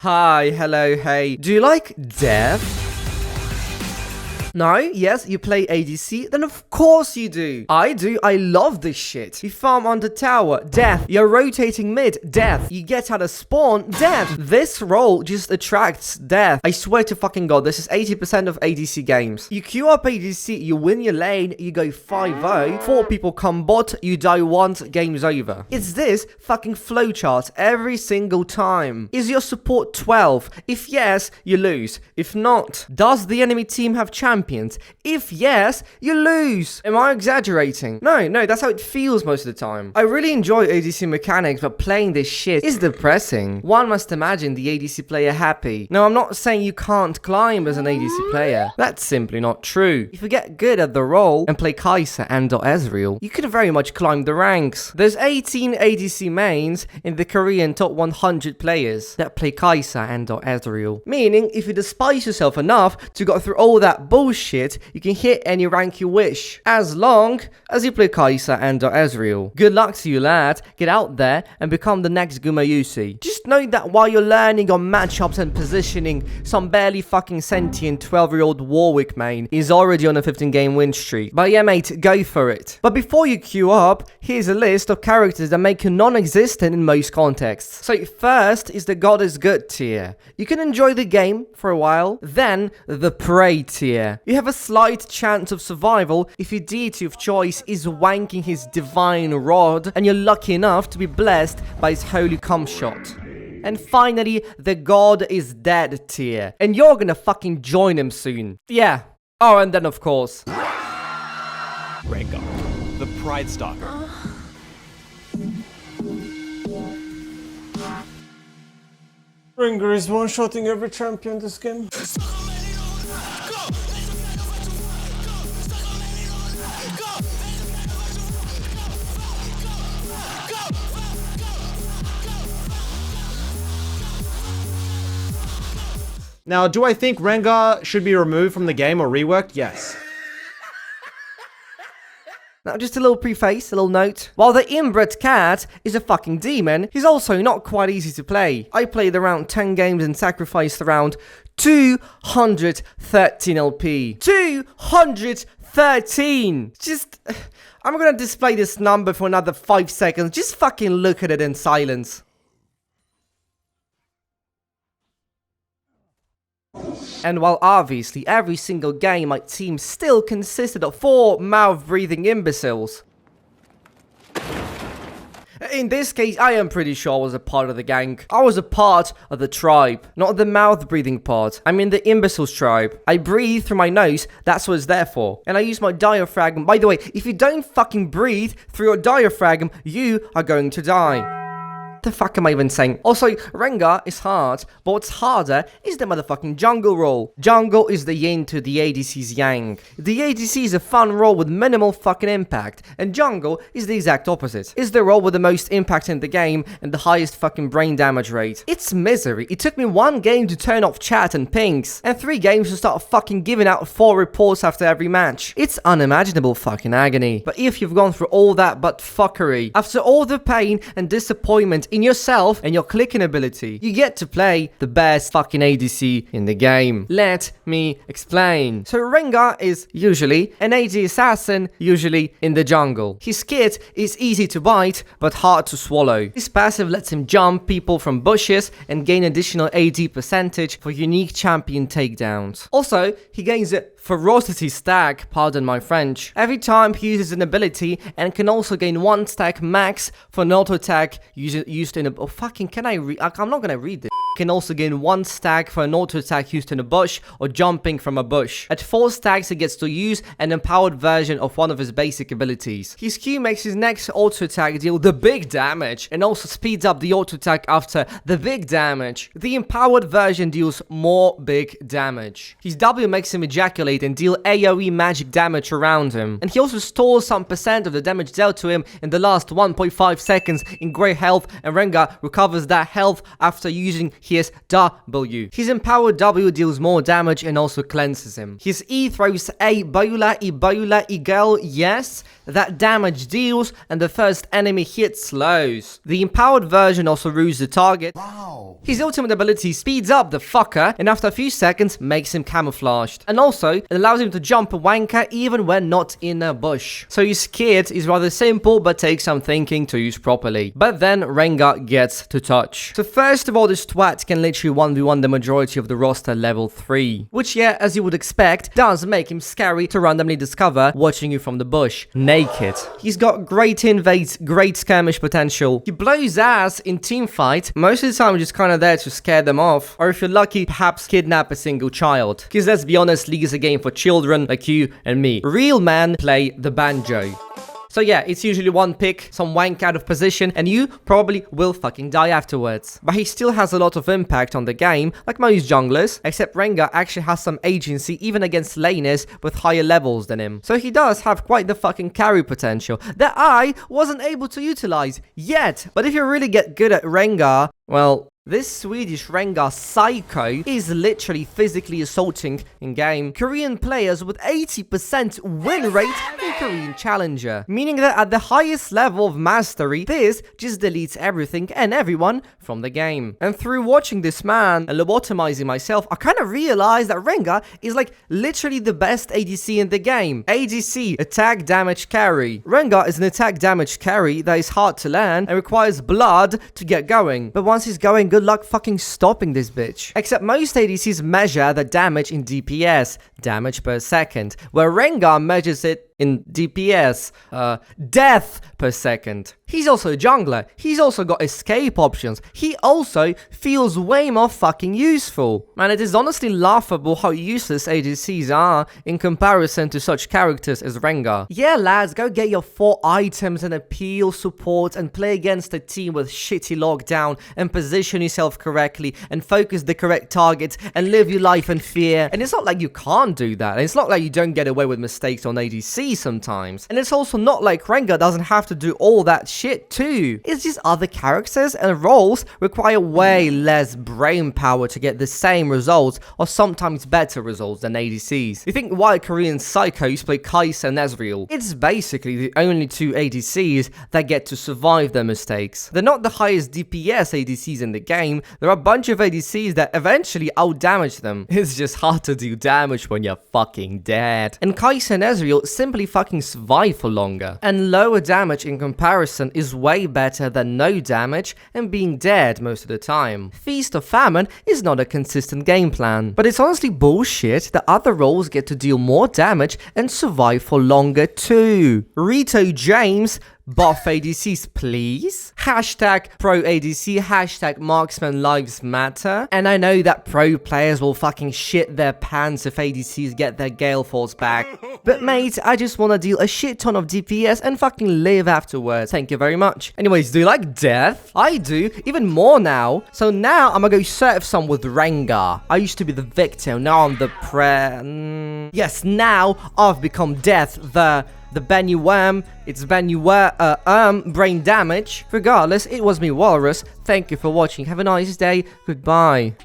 Hi, hello, hey. Do you like death? No? Yes, you play ADC? Then of course you do. I do. I love this shit. You farm under tower, death. You're rotating mid, death. You get out of spawn, death. This role just attracts death. I swear to fucking god, this is 80% of ADC games. You queue up ADC, you win your lane, you go 5-0, 4 people come bot, you die once, game's over. It's this fucking flowchart every single time. Is your support 12? If yes, you lose. If not, does the enemy team have champions? If yes, you lose. Am I exaggerating? No, that's how it feels most of the time. I really enjoy ADC mechanics, but playing this shit is depressing. One must imagine the ADC player happy. No, I'm not saying you can't climb as an ADC player. That's simply not true. If you get good at the role and play Kai'Sa and/or Ezreal, you could very much climb the ranks. There's 18 ADC mains in the Korean top 100 players that play Kai'Sa and/or Ezreal. Meaning, if you despise yourself enough to go through all that bullshit, you can hit any rank you wish, as long as you play Kai'Sa and/or Ezreal. Good luck to you, lad. Get out there and become the next Gumayusi. Just know that while you're learning on matchups and positioning, some barely fucking sentient 12-year-old Warwick main is already on a 15-game win streak. But yeah, mate, go for it. But before you queue up, here's a list of characters that make you non-existent in most contexts. So first is the God is Good tier. You can enjoy the game for a while. Then the Prey tier. You have a slight chance of survival if your deity of choice is wanking his divine rod and you're lucky enough to be blessed by his holy cum shot. And finally, the God is Dead tier. And you're gonna fucking join him soon. Yeah. Oh, and then of course, Rengar, the Pride Stalker. Rengar is one-shotting every champion this game. Now, do I think Rengar should be removed from the game or reworked? Yes. Now, just a little preface, a little note. While the inbred cat is a fucking demon, he's also not quite easy to play. I played around 10 games and sacrificed around 213 LP. 213! Just, I'm gonna display this number for another 5 seconds. Just fucking look at it in silence. And while obviously every single game my team still consisted of 4 mouth-breathing imbeciles, in this case, I am pretty sure I was a part of the gang. I was a part of the tribe, not the mouth-breathing part. I mean the imbeciles tribe. I breathe through my nose, that's what it's there for. And I use my diaphragm. By the way, if you don't fucking breathe through your diaphragm, you are going to die. The fuck am I even saying? Also, Rengar is hard, but what's harder is the motherfucking jungle role. Jungle is the yin to the ADC's yang. The ADC is a fun role with minimal fucking impact, and jungle is the exact opposite. It's the role with the most impact in the game and the highest fucking brain damage rate. It's misery. It took me 1 game to turn off chat and pings, and 3 games to start fucking giving out 4 reports after every match. It's unimaginable fucking agony. But if you've gone through all that but fuckery, after all the pain and disappointment in yourself and your clicking ability, you get to play the best fucking ADC in the game. Let me explain. So Rengar is usually an AD assassin, usually in the jungle. His kit is easy to bite, but hard to swallow. His passive lets him jump people from bushes and gain additional AD percentage for unique champion takedowns. Also, he gains a ferocity stack, pardon my French, every time he uses an ability, and can also gain 1 stack max for an auto attack used in a... Oh, fucking, can I read? I'm not gonna read this. Can also gain 1 stack for an auto attack used in a bush or jumping from a bush. At 4 stacks, he gets to use an empowered version of one of his basic abilities. His Q makes his next auto attack deal the big damage, and also speeds up the auto attack after the big damage. The empowered version deals more big damage. His W makes him ejaculate and deal AoE magic damage around him. And he also stores some percent of the damage dealt to him in the last 1.5 seconds in grey health, and Rengar recovers that health after using he has W. His empowered W deals more damage and also cleanses him. His E throws a bola, Egel, yes, that damage deals and the first enemy hit slows. The empowered version also rules the target. Wow. His ultimate ability speeds up the fucker and after a few seconds makes him camouflaged. And also, it allows him to jump a wanker even when not in a bush. So his kit is rather simple but takes some thinking to use properly. But then Rengar gets to touch. So first of all, this twat can literally 1v1 the majority of the roster level 3. Which, yeah, as you would expect, does make him scary to randomly discover watching you from the bush, naked. He's got great invades, great skirmish potential. He blows ass in teamfight, most of the time just kinda there to scare them off. Or if you're lucky, perhaps kidnap a single child. Because let's be honest, League is a game for children like you and me. Real men play the banjo. So yeah, it's usually one pick, some wank out of position, and you probably will fucking die afterwards. But he still has a lot of impact on the game, like most junglers, except Rengar actually has some agency even against laners with higher levels than him. So he does have quite the fucking carry potential that I wasn't able to utilize yet. But if you really get good at Rengar, well, this Swedish Rengar psycho is literally physically assaulting in-game Korean players with 80% win rate in Korean Challenger. Meaning that at the highest level of mastery, this just deletes everything and everyone from the game. And through watching this man and lobotomizing myself, I kind of realized that Rengar is like literally the best ADC in the game. ADC, attack damage carry. Rengar is an attack damage carry that is hard to learn and requires blood to get going. But once he's going, good luck fucking stopping this bitch. Except most ADCs measure the damage in DPS, damage per second, where Rengar measures it in DPS, death per second. He's also a jungler. He's also got escape options. He also feels way more fucking useful. Man, it is honestly laughable how useless ADCs are in comparison to such characters as Rengar. Yeah, lads, go get your 4 items and appeal support and play against a team with shitty lockdown and position yourself correctly and focus the correct targets and live your life in fear. And it's not like you can't do that. And it's not like you don't get away with mistakes on ADC sometimes. And it's also not like Rengar doesn't have to do all that shit too. It's just other characters and roles require way less brain power to get the same results or sometimes better results than ADCs. You think why Korean psychos play Kai'Sa and Ezreal? It's basically the only 2 ADCs that get to survive their mistakes. They're not the highest DPS ADCs in the game. There are a bunch of ADCs that eventually outdamage them. It's just hard to do damage when you're fucking dead. And Kai'Sa and Ezreal simply fucking survive for longer. And lower damage in comparison is way better than no damage and being dead most of the time. Feast or Famine is not a consistent game plan. But it's honestly bullshit that other roles get to deal more damage and survive for longer too. Rito James, buff ADCs please. Hashtag pro ADC, hashtag marksman lives matter. And I know that pro players will fucking shit their pants if ADCs get their Gale Force back. But mate, I just wanna deal a shit ton of DPS and fucking live afterwards. Thank you very much. Anyways, do you like death? I do, even more now. So now I'm gonna go serve some with Rengar. I used to be the victim, now I'm the yes, now I've become death, the Benny Worm, it's Benny brain damage. Regardless, it was me, Walrus. Thank you for watching. Have a nice day. Goodbye.